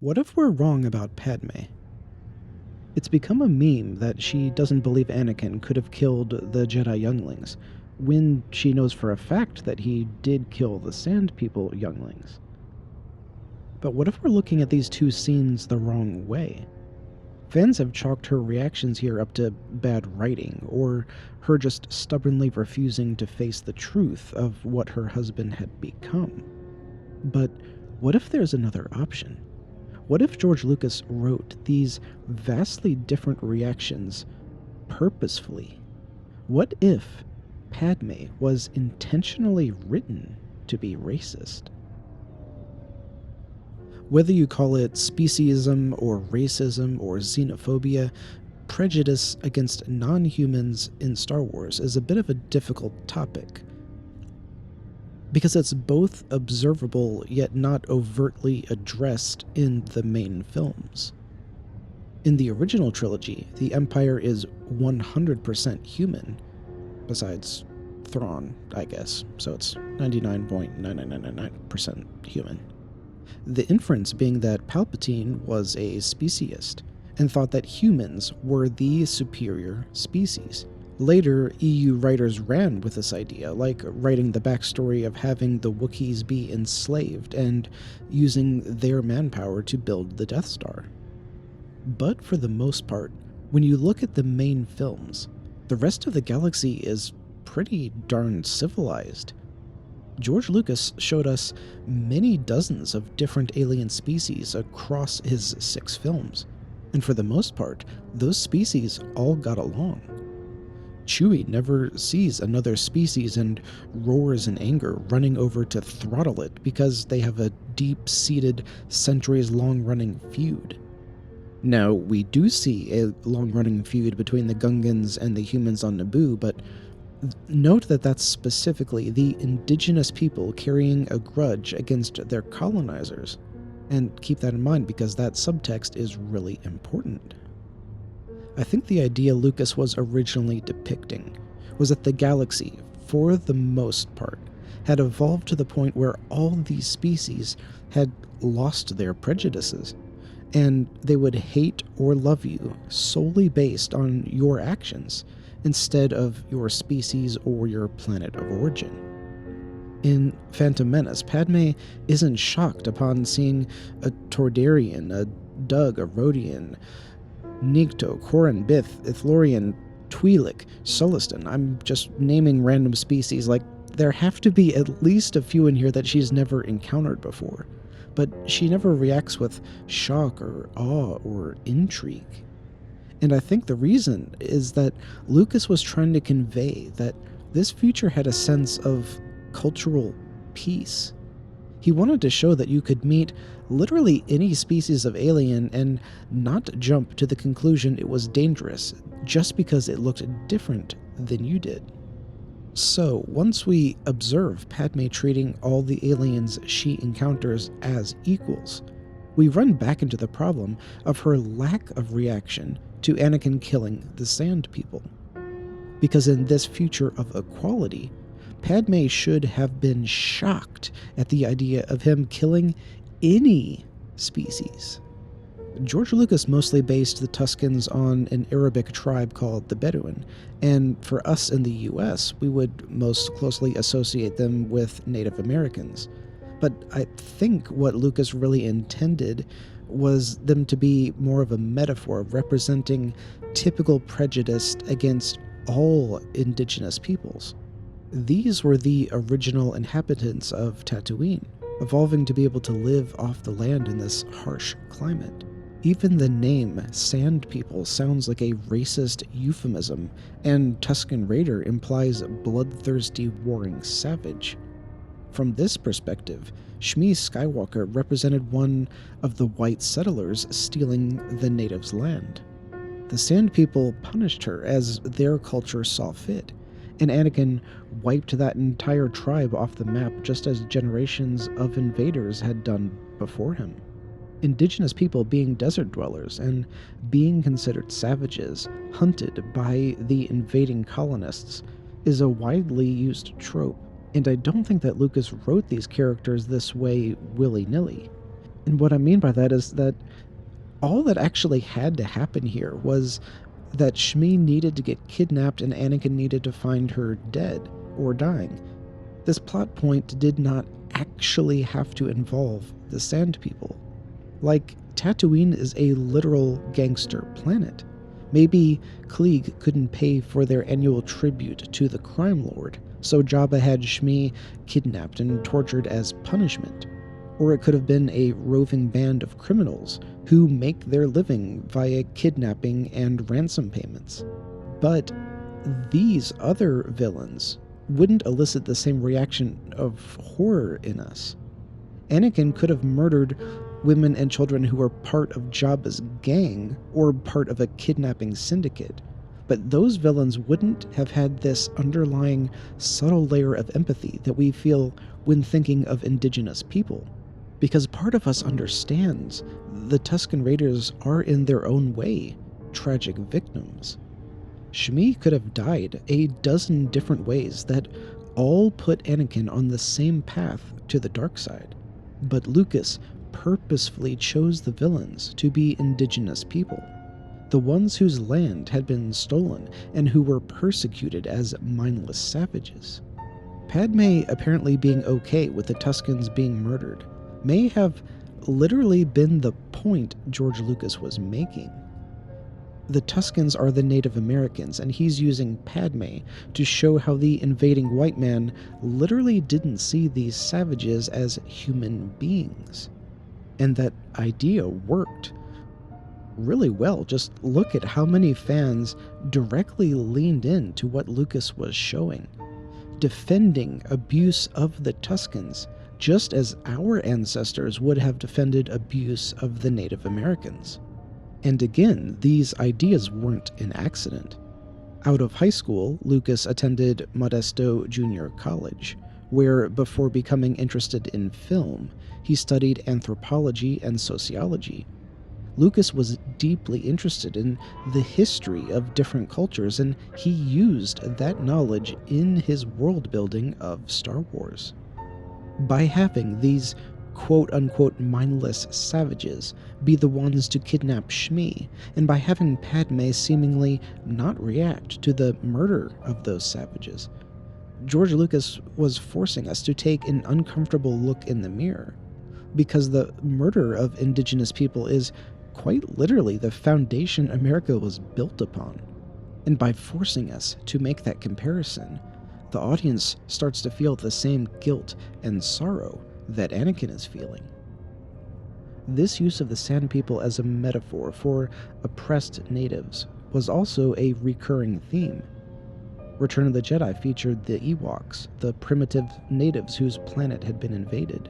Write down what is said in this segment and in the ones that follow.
What if we're wrong about Padme? It's become a meme that she doesn't believe Anakin could have killed the Jedi younglings, when she knows for a fact that he did kill the Sand People younglings. But what if we're looking at these two scenes the wrong way? Fans have chalked her reactions here up to bad writing, or her just stubbornly refusing to face the truth of what her husband had become. But what if there's another option? What if George Lucas wrote these vastly different reactions purposefully? What if Padme was intentionally written to be racist? Whether you call it speciesism or racism or xenophobia, prejudice against non-humans in Star Wars is a bit of a difficult topic, because it's both observable yet not overtly addressed in the main films. In the original trilogy, the Empire is 100% human, besides Thrawn, I guess, so it's 99.9999% human. The inference being that Palpatine was a speciesist, and thought that humans were the superior species. Later, EU writers ran with this idea, like writing the backstory of having the Wookiees be enslaved and using their manpower to build the Death Star. But for the most part, when you look at the main films, the rest of the galaxy is pretty darn civilized. George Lucas showed us many dozens of different alien species across his 6 films, and for the most part, those species all got along. Chewie never sees another species and roars in anger, running over to throttle it because they have a deep-seated, centuries-long-running feud. Now, we do see a long-running feud between the Gungans and the humans on Naboo, but note that that's specifically the indigenous people carrying a grudge against their colonizers. And keep that in mind because that subtext is really important. I think the idea Lucas was originally depicting was that the galaxy, for the most part, had evolved to the point where all these species had lost their prejudices, and they would hate or love you solely based on your actions, instead of your species or your planet of origin. In Phantom Menace, Padme isn't shocked upon seeing a Tordarian, a Dug, a Rodian, Nikto, Koran, Bith, Ithlorian, Twi'lek, Sullustan. I'm just naming random species, like there have to be at least a few in here that she's never encountered before. But she never reacts with shock or awe or intrigue. And I think the reason is that Lucas was trying to convey that this future had a sense of cultural peace. He wanted to show that you could meet literally any species of alien and not jump to the conclusion it was dangerous just because it looked different than you did. So, once we observe Padme treating all the aliens she encounters as equals, we run back into the problem of her lack of reaction to Anakin killing the Sand People. Because in this future of equality, Padme should have been shocked at the idea of him killing any species. George Lucas mostly based the Tuskens on an Arabic tribe called the Bedouin, and for us in the US, we would most closely associate them with Native Americans. But I think what Lucas really intended was them to be more of a metaphor representing typical prejudice against all indigenous peoples. These were the original inhabitants of Tatooine, evolving to be able to live off the land in this harsh climate. Even the name Sand People sounds like a racist euphemism, and Tusken Raider implies bloodthirsty warring savage. From this perspective, Shmi Skywalker represented one of the white settlers stealing the natives' land. The Sand People punished her as their culture saw fit, and Anakin wiped that entire tribe off the map just as generations of invaders had done before him. Indigenous people being desert dwellers and being considered savages, hunted by the invading colonists, is a widely used trope, and I don't think that Lucas wrote these characters this way willy-nilly. And what I mean by that is that all that actually had to happen here was that Shmi needed to get kidnapped and Anakin needed to find her dead or dying. This plot point did not actually have to involve the Sand People. Like, Tatooine is a literal gangster planet. Maybe Klieg couldn't pay for their annual tribute to the crime lord, so Jabba had Shmi kidnapped and tortured as punishment. Or it could have been a roving band of criminals who make their living via kidnapping and ransom payments. But these other villains wouldn't elicit the same reaction of horror in us. Anakin could have murdered women and children who were part of Jabba's gang or part of a kidnapping syndicate, but those villains wouldn't have had this underlying subtle layer of empathy that we feel when thinking of indigenous people. Because part of us understands the Tusken Raiders are in their own way tragic victims. Shmi could have died a dozen different ways that all put Anakin on the same path to the dark side. But Lucas purposefully chose the villains to be indigenous people, the ones whose land had been stolen and who were persecuted as mindless savages. Padme apparently being okay with the Tuskens being murdered may have literally been the point George Lucas was making. The Tuskens are the Native Americans, and he's using Padme to show how the invading white man literally didn't see these savages as human beings. And that idea worked really well. Just look at how many fans directly leaned into what Lucas was showing, defending abuse of the Tuskens, just as our ancestors would have defended abuse of the Native Americans. And again, these ideas weren't an accident. Out of high school, Lucas attended Modesto Junior College, where, before becoming interested in film, he studied anthropology and sociology. Lucas was deeply interested in the history of different cultures, and he used that knowledge in his world building of Star Wars. By having these quote-unquote mindless savages be the ones to kidnap Shmi, and by having Padme seemingly not react to the murder of those savages, George Lucas was forcing us to take an uncomfortable look in the mirror, because the murder of indigenous people is quite literally the foundation America was built upon. And by forcing us to make that comparison, the audience starts to feel the same guilt and sorrow that Anakin is feeling. This use of the Sand People as a metaphor for oppressed natives was also a recurring theme. Return of the Jedi featured the Ewoks, the primitive natives whose planet had been invaded.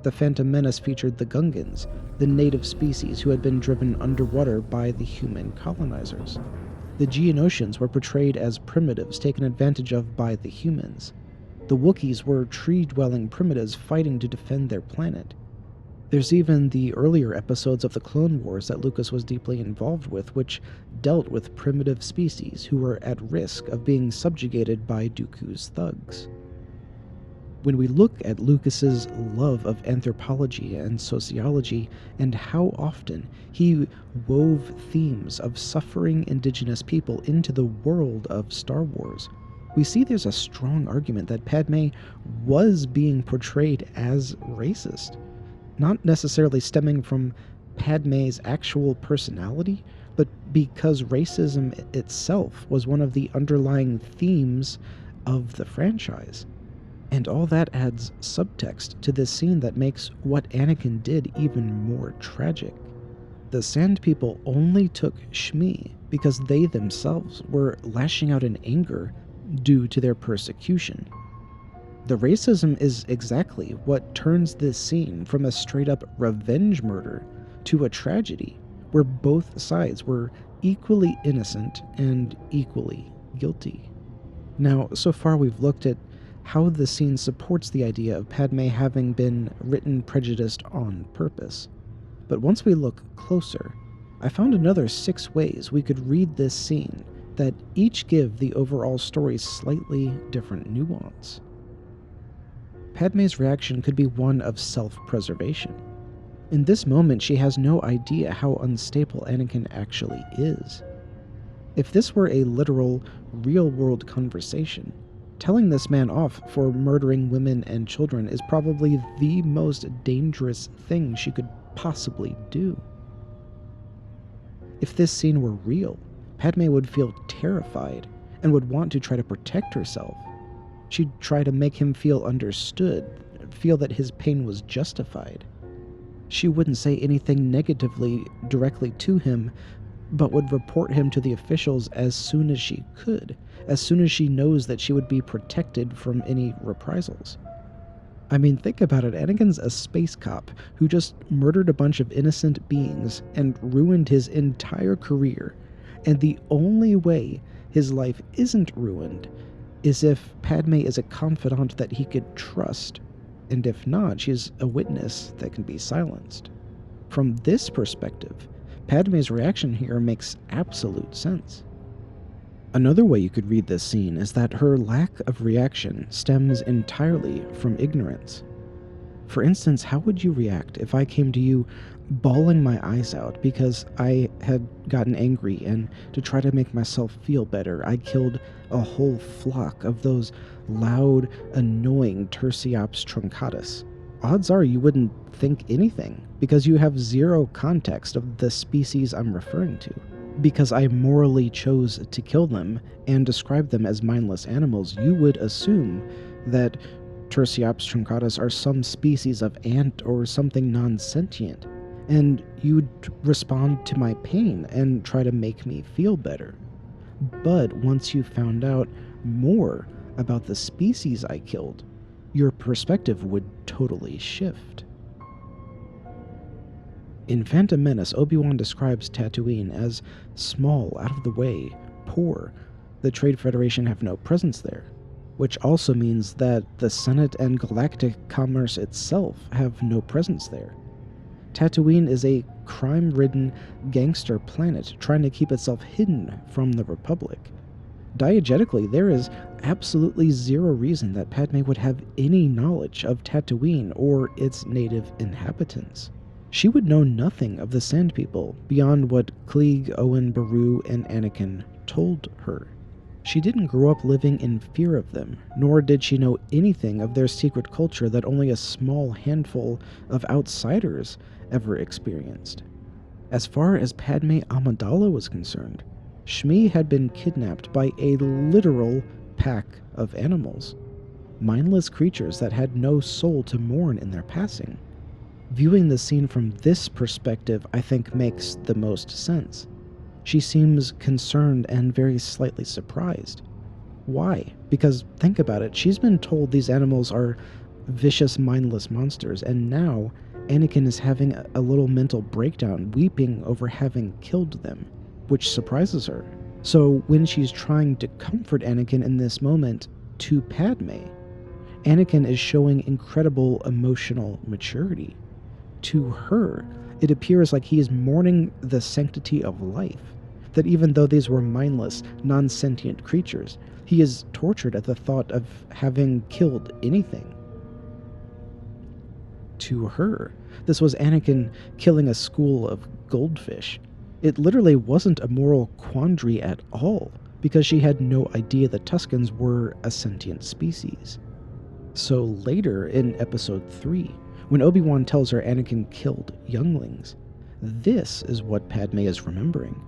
The Phantom Menace featured the Gungans, the native species who had been driven underwater by the human colonizers. The Geonosians were portrayed as primitives taken advantage of by the humans. The Wookiees were tree-dwelling primitives fighting to defend their planet. There's even the earlier episodes of the Clone Wars that Lucas was deeply involved with, which dealt with primitive species who were at risk of being subjugated by Dooku's thugs. When we look at Lucas's love of anthropology and sociology and how often he wove themes of suffering indigenous people into the world of Star Wars, we see there's a strong argument that Padme was being portrayed as racist, not necessarily stemming from Padme's actual personality, but because racism itself was one of the underlying themes of the franchise. And all that adds subtext to this scene that makes what Anakin did even more tragic. The Sand People only took Shmi because they themselves were lashing out in anger due to their persecution. The racism is exactly what turns this scene from a straight-up revenge murder to a tragedy where both sides were equally innocent and equally guilty. Now, so far we've looked at how the scene supports the idea of Padme having been written prejudiced on purpose. But once we look closer, I found another 6 ways we could read this scene that each give the overall story slightly different nuance. Padme's reaction could be one of self-preservation. In this moment, she has no idea how unstable Anakin actually is. If this were a literal, real-world conversation, telling this man off for murdering women and children is probably the most dangerous thing she could possibly do. If this scene were real, Padme would feel terrified and would want to try to protect herself. She'd try to make him feel understood, feel that his pain was justified. She wouldn't say anything negatively directly to him, but would report him to the officials as soon as she could, as soon as she knows that she would be protected from any reprisals. I mean, think about it. Anakin's a space cop who just murdered a bunch of innocent beings and ruined his entire career, and the only way his life isn't ruined is if Padme is a confidant that he could trust, and if not, she's a witness that can be silenced. From this perspective, Padme's reaction here makes absolute sense. Another way you could read this scene is that her lack of reaction stems entirely from ignorance. For instance, how would you react if I came to you bawling my eyes out because I had gotten angry, and to try to make myself feel better, I killed a whole flock of those loud, annoying Tursiops truncatus? Odds are you wouldn't think anything, because you have zero context of the species I'm referring to. Because I morally chose to kill them and describe them as mindless animals, you would assume that Tursiops truncatus are some species of ant or something non-sentient, and you'd respond to my pain and try to make me feel better. But once you found out more about the species I killed, your perspective would totally shift. In Phantom Menace, Obi-Wan describes Tatooine as small, out of the way, poor. The Trade Federation have no presence there, which also means that the Senate and galactic commerce itself have no presence there. Tatooine is a crime-ridden gangster planet trying to keep itself hidden from the Republic. Diegetically, there is absolutely zero reason that Padme would have any knowledge of Tatooine or its native inhabitants. She would know nothing of the Sand People beyond what Klieg, Owen, Beru, and Anakin told her. She didn't grow up living in fear of them, nor did she know anything of their secret culture that only a small handful of outsiders ever experienced. As far as Padme Amidala was concerned, Shmi had been kidnapped by a literal pack of animals, mindless creatures that had no soul to mourn in their passing. Viewing the scene from this perspective, I think, makes the most sense. She seems concerned and very slightly surprised. Why? Because, think about it, she's been told these animals are vicious, mindless monsters, and now Anakin is having a little mental breakdown, weeping over having killed them, which surprises her. So when she's trying to comfort Anakin in this moment to Padme, Anakin is showing incredible emotional maturity. To her, it appears like he is mourning the sanctity of life, that even though these were mindless, non-sentient creatures, he is tortured at the thought of having killed anything. To her, this was Anakin killing a school of goldfish. It literally wasn't a moral quandary at all, because she had no idea the Tuskens were a sentient species. So later in Episode 3, when Obi-Wan tells her Anakin killed younglings, this is what Padme is remembering.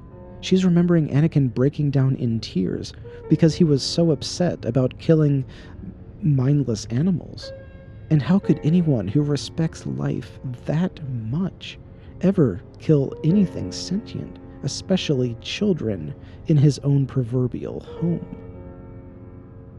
She's remembering Anakin breaking down in tears because he was so upset about killing mindless animals. And how could anyone who respects life that much ever kill anything sentient, especially children, in his own proverbial home?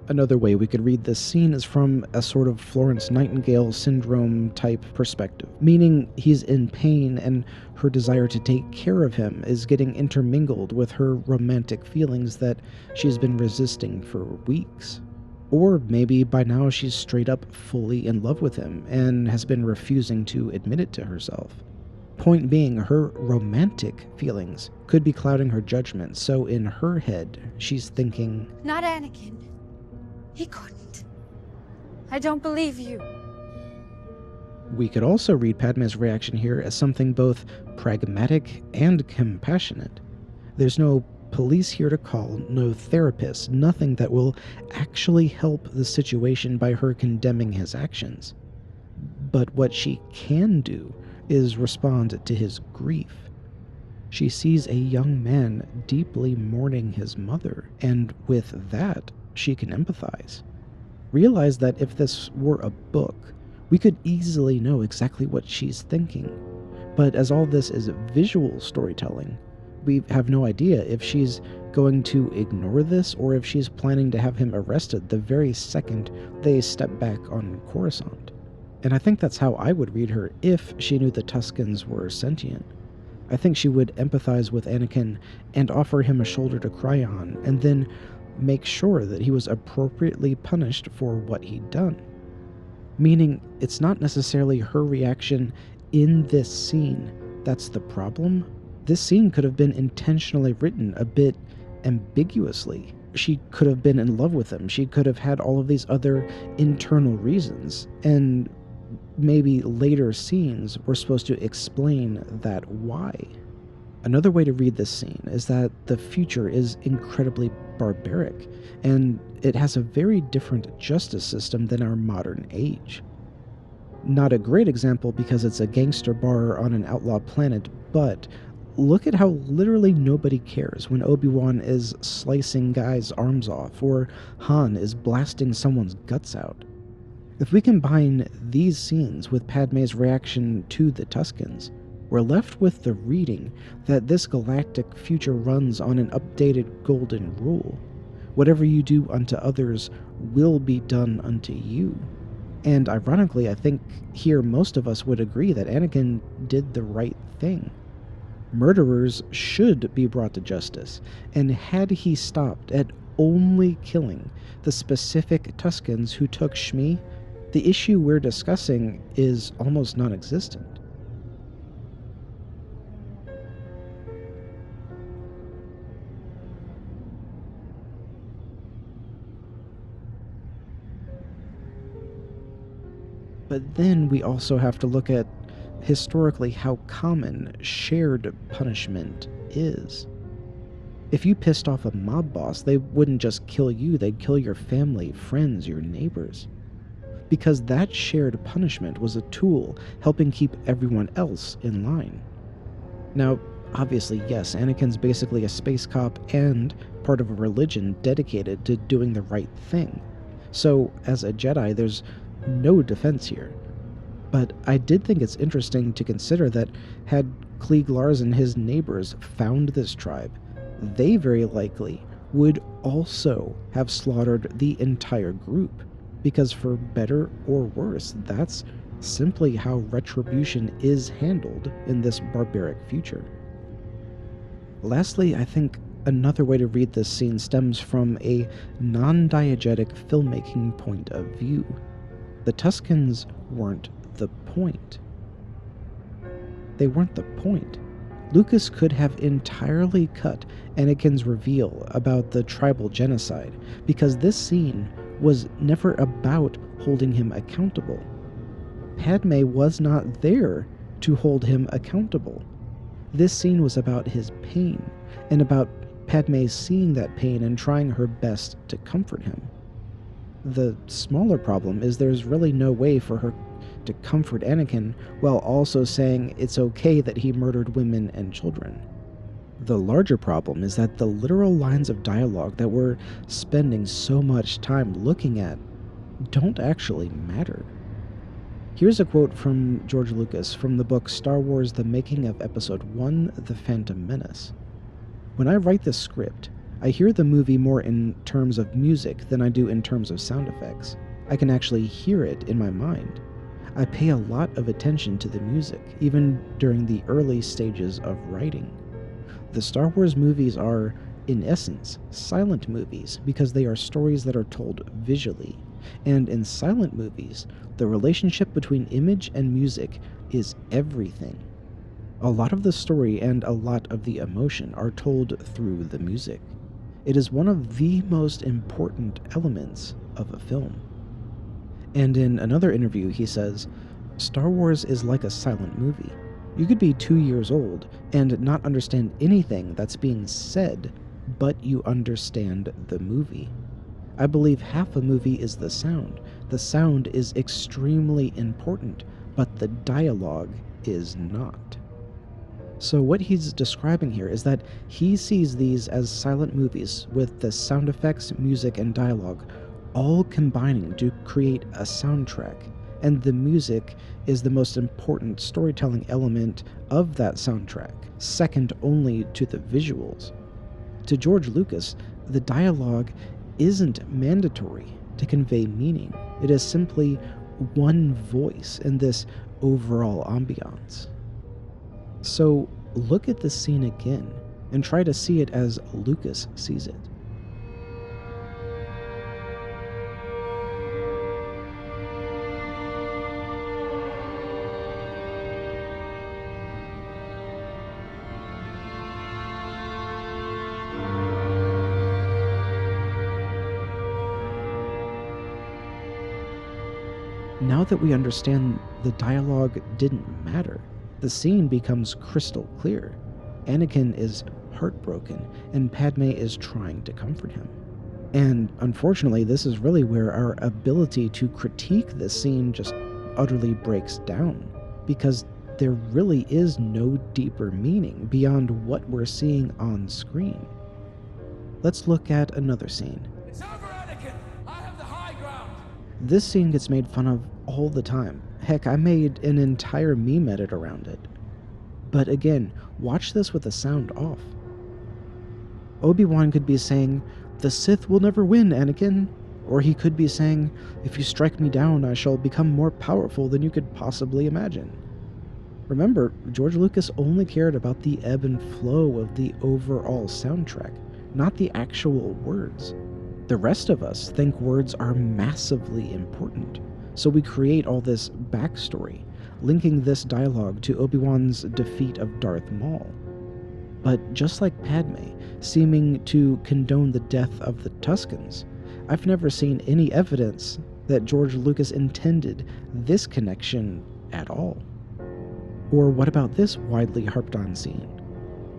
Another way we could read this scene is from a sort of Florence Nightingale syndrome type perspective, meaning he's in pain and her desire to take care of him is getting intermingled with her romantic feelings that she's been resisting for weeks. Or maybe by now she's straight up fully in love with him and has been refusing to admit it to herself. Point being, her romantic feelings could be clouding her judgment, so in her head, she's thinking, "Not Anakin. He couldn't. I don't believe you." We could also read Padme's reaction here as something both pragmatic and compassionate. There's no police here to call, no therapist, nothing that will actually help the situation by her condemning his actions. But what she can do is respond to his grief. She sees a young man deeply mourning his mother, and with that, she can empathize. Realize that if this were a book, we could easily know exactly what she's thinking. But as all this is visual storytelling, we have no idea if she's going to ignore this or if she's planning to have him arrested the very second they step back on Coruscant. And I think that's how I would read her if she knew the Tuskens were sentient. I think she would empathize with Anakin and offer him a shoulder to cry on, and then make sure that he was appropriately punished for what he'd done. Meaning, it's not necessarily her reaction in this scene that's the problem. This scene could have been intentionally written a bit ambiguously. She could have been in love with him. She could have had all of these other internal reasons, and maybe later scenes were supposed to explain that why. Another way to read this scene is that the future is incredibly barbaric, and it has a very different justice system than our modern age. Not a great example because it's a gangster bar on an outlaw planet, but look at how literally nobody cares when Obi-Wan is slicing guys' arms off, or Han is blasting someone's guts out. If we combine these scenes with Padme's reaction to the Tuskens, we're left with the reading that this galactic future runs on an updated golden rule. Whatever you do unto others will be done unto you. And ironically, I think here most of us would agree that Anakin did the right thing. Murderers should be brought to justice, and had he stopped at only killing the specific Tuskens who took Shmi, the issue we're discussing is almost non-existent. But then we also have to look at historically how common shared punishment is. If you pissed off a mob boss, they wouldn't just kill you, they'd kill your family, friends, your neighbors. Because that shared punishment was a tool helping keep everyone else in line. Now, obviously, yes, Anakin's basically a space cop and part of a religion dedicated to doing the right thing. So, as a Jedi, there's no defense here. But I did think it's interesting to consider that had Klieg Lars and his neighbors found this tribe, they very likely would also have slaughtered the entire group. Because for better or worse, that's simply how retribution is handled in this barbaric future. Lastly, I think another way to read this scene stems from a non-diegetic filmmaking point of view. The Tuskens weren't the point. They weren't the point. Lucas could have entirely cut Anakin's reveal about the tribal genocide, because this scene was never about holding him accountable. Padme was not there to hold him accountable. This scene was about his pain, and about Padme seeing that pain and trying her best to comfort him. The smaller problem is there's really no way for her to comfort Anakin while also saying it's okay that he murdered women and children. The larger problem is that the literal lines of dialogue that we're spending so much time looking at don't actually matter. Here's a quote from George Lucas from the book Star Wars: The Making of Episode 1, The Phantom Menace. When I write this script, I hear the movie more in terms of music than I do in terms of sound effects. I can actually hear it in my mind. I pay a lot of attention to the music, even during the early stages of writing. The Star Wars movies are, in essence, silent movies because they are stories that are told visually. And in silent movies, the relationship between image and music is everything. A lot of the story and a lot of the emotion are told through the music. It is one of the most important elements of a film. And in another interview, he says, Star Wars is like a silent movie. You could be 2 years old and not understand anything that's being said, but you understand the movie. I believe half a movie is the sound. The sound is extremely important, but the dialogue is not. So what he's describing here is that he sees these as silent movies with the sound effects, music, and dialogue all combining to create a soundtrack, and the music is the most important storytelling element of that soundtrack, second only to the visuals. To George Lucas, the dialogue isn't mandatory to convey meaning. It is simply one voice in this overall ambiance. So look at this scene again and try to see it as Lucas sees it. Now that we understand the dialogue didn't matter, the scene becomes crystal clear. Anakin is heartbroken, and Padme is trying to comfort him. And unfortunately, this is really where our ability to critique this scene just utterly breaks down, because there really is no deeper meaning beyond what we're seeing on screen. Let's look at another scene. It's over, Anakin! I have the high ground! This scene gets made fun of all the time. Heck, I made an entire meme edit around it. But again, watch this with the sound off. Obi-Wan could be saying, "The Sith will never win, Anakin." Or he could be saying, "If you strike me down, I shall become more powerful than you could possibly imagine." Remember, George Lucas only cared about the ebb and flow of the overall soundtrack, not the actual words. The rest of us think words are massively important, so we create all this backstory, linking this dialogue to Obi-Wan's defeat of Darth Maul. But just like Padme, seeming to condone the death of the Tuskens, I've never seen any evidence that George Lucas intended this connection at all. Or what about this widely harped on scene?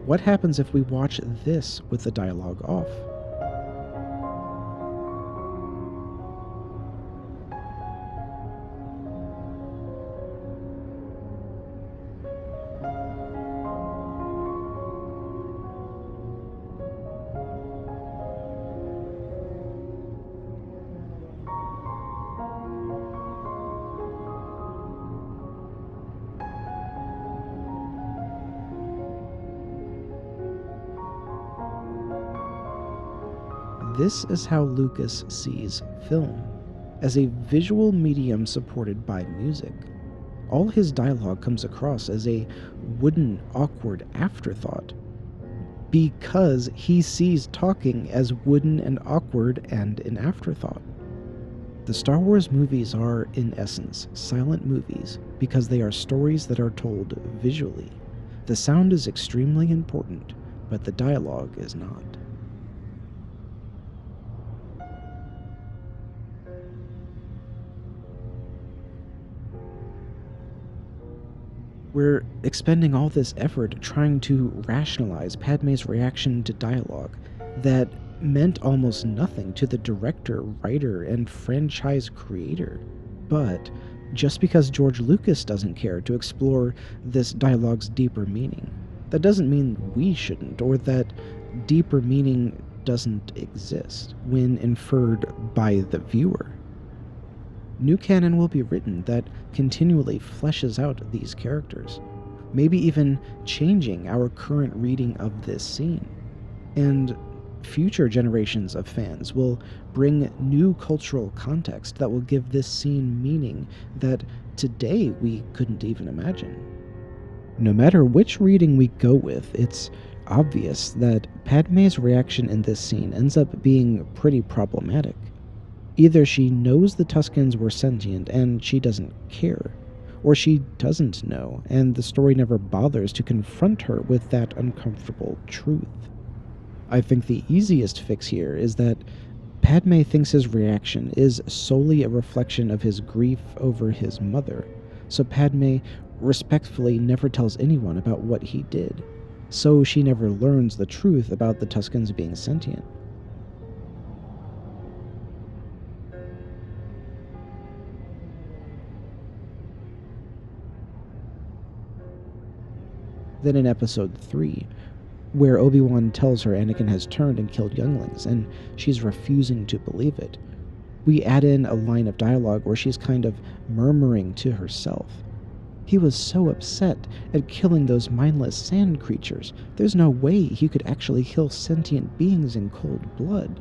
What happens if we watch this with the dialogue off? This is how Lucas sees film, as a visual medium supported by music. All his dialogue comes across as a wooden, awkward afterthought, because he sees talking as wooden and awkward and an afterthought. The Star Wars movies are, in essence, silent movies because they are stories that are told visually. The sound is extremely important, but the dialogue is not. We're expending all this effort trying to rationalize Padme's reaction to dialogue that meant almost nothing to the director, writer, and franchise creator. But just because George Lucas doesn't care to explore this dialogue's deeper meaning, that doesn't mean we shouldn't, or that deeper meaning doesn't exist when inferred by the viewer. New canon will be written that continually fleshes out these characters, maybe even changing our current reading of this scene. And future generations of fans will bring new cultural context that will give this scene meaning that today we couldn't even imagine. No matter which reading we go with, it's obvious that Padme's reaction in this scene ends up being pretty problematic. Either she knows the Tuskens were sentient and she doesn't care, or she doesn't know and the story never bothers to confront her with that uncomfortable truth. I think the easiest fix here is that Padme thinks his reaction is solely a reflection of his grief over his mother, so Padme respectfully never tells anyone about what he did, so she never learns the truth about the Tuskens being sentient. Then in episode 3, where Obi-Wan tells her Anakin has turned and killed younglings, and she's refusing to believe it, we add in a line of dialogue where she's kind of murmuring to herself. He was so upset at killing those mindless sand creatures. There's no way he could actually kill sentient beings in cold blood.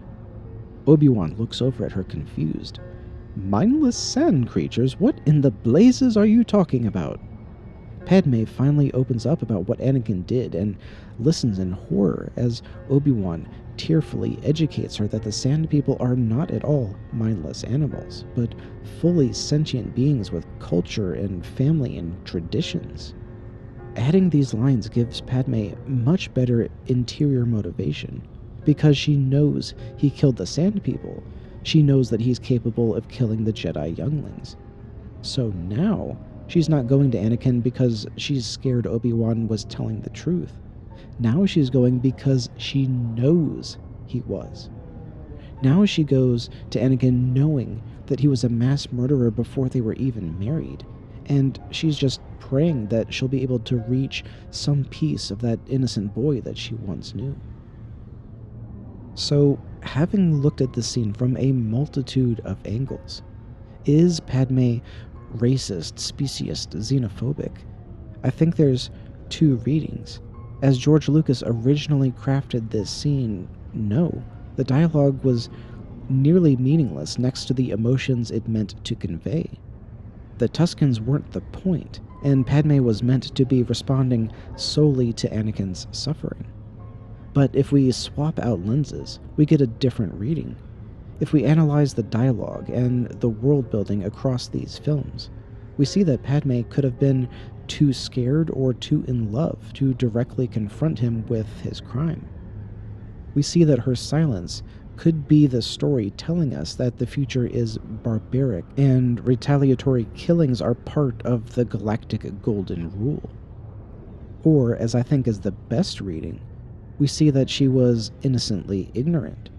Obi-Wan looks over at her confused. Mindless sand creatures? What in the blazes are you talking about? Padme finally opens up about what Anakin did and listens in horror as Obi-Wan tearfully educates her that the Sand People are not at all mindless animals, but fully sentient beings with culture and family and traditions. Adding these lines gives Padme much better interior motivation, because she knows he killed the Sand People. She knows that he's capable of killing the Jedi younglings. So now, she's not going to Anakin because she's scared Obi-Wan was telling the truth. Now she's going because she knows he was. Now she goes to Anakin knowing that he was a mass murderer before they were even married, and she's just praying that she'll be able to reach some piece of that innocent boy that she once knew. So, having looked at this scene from a multitude of angles, is Padme racist, speciesist, xenophobic? I think there's two readings. As George Lucas originally crafted this scene, no. The dialogue was nearly meaningless next to the emotions it meant to convey. The Tuskens weren't the point, and Padme was meant to be responding solely to Anakin's suffering. But if we swap out lenses, we get a different reading. If we analyze the dialogue and the world building across these films, we see that Padme could have been too scared or too in love to directly confront him with his crime. We see that her silence could be the story telling us that the future is barbaric and retaliatory killings are part of the galactic golden rule. Or, as I think is the best reading, we see that she was innocently ignorant.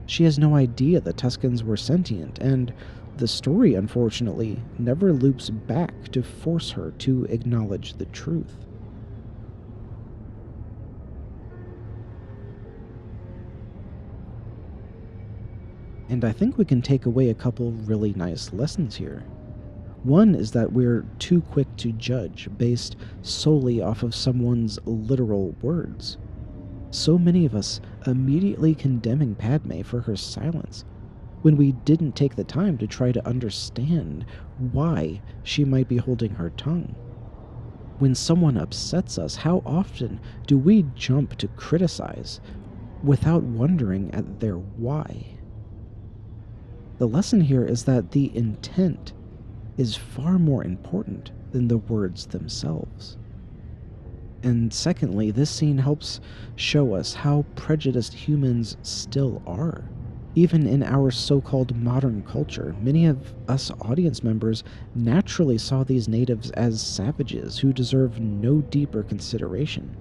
She has no idea the Tuskens were sentient, and the story, unfortunately, never loops back to force her to acknowledge the truth. And I think we can take away a couple really nice lessons here. One is that we're too quick to judge based solely off of someone's literal words. So many of us immediately condemning Padme for her silence, when we didn't take the time to try to understand why she might be holding her tongue. When someone upsets us, how often do we jump to criticize without wondering at their why? The lesson here is that the intent is far more important than the words themselves. And secondly, this scene helps show us how prejudiced humans still are. Even in our so-called modern culture, many of us audience members naturally saw these natives as savages who deserve no deeper consideration.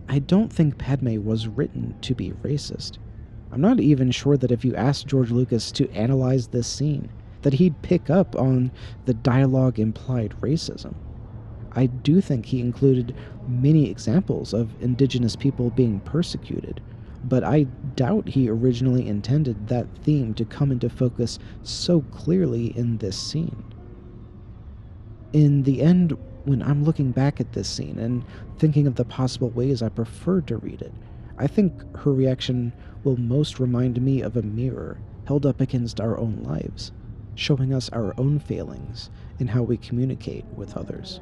I don't think Padme was written to be racist. I'm not even sure that if you asked George Lucas to analyze this scene, that he'd pick up on the dialogue-implied racism. I do think he included many examples of indigenous people being persecuted, but I doubt he originally intended that theme to come into focus so clearly in this scene. In the end, when I'm looking back at this scene and thinking of the possible ways I prefer to read it, I think her reaction will most remind me of a mirror held up against our own lives, showing us our own failings in how we communicate with others.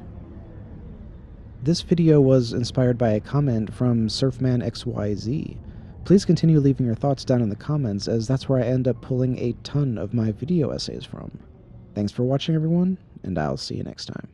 This video was inspired by a comment from SurfmanXYZ. Please continue leaving your thoughts down in the comments, as that's where I end up pulling a ton of my video essays from. Thanks for watching, everyone, and I'll see you next time.